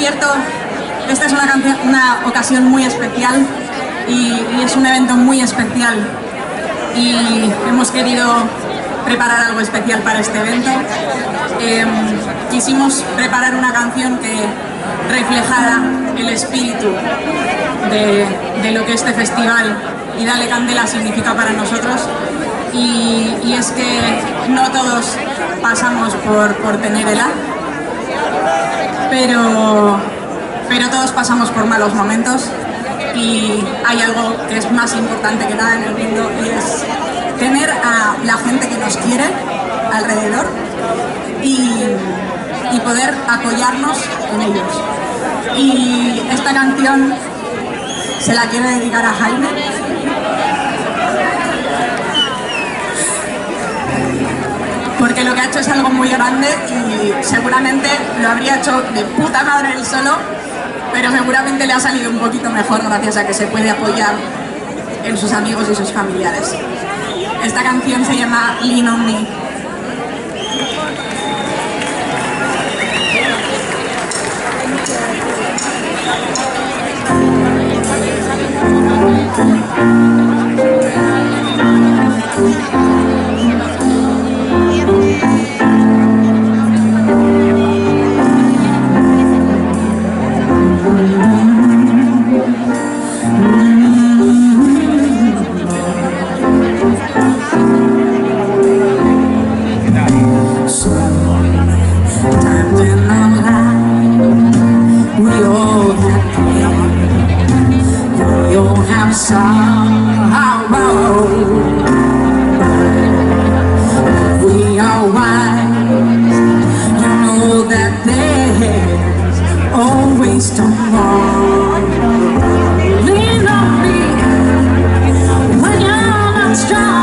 concierto, esta es una ocasión muy especial y es un evento muy especial y hemos querido preparar algo especial para este evento. Quisimos preparar una canción que reflejara el espíritu de lo que este festival y Dale Candela significa para nosotros, y es que no todos pasamos por tener edad, pero todos pasamos por malos momentos, y hay algo que es más importante que nada en el mundo, y es tener a la gente que nos quiere alrededor y poder apoyarnos en ellos. Y esta canción se la quiero dedicar a Jaime, porque lo que ha hecho es algo muy grande y seguramente lo habría hecho de puta madre él solo, pero seguramente le ha salido un poquito mejor gracias a que se puede apoyar en sus amigos y sus familiares. Esta canción se llama Lean on Me. We are wise, you know that there's always tomorrow. Lean on me when you're not strong.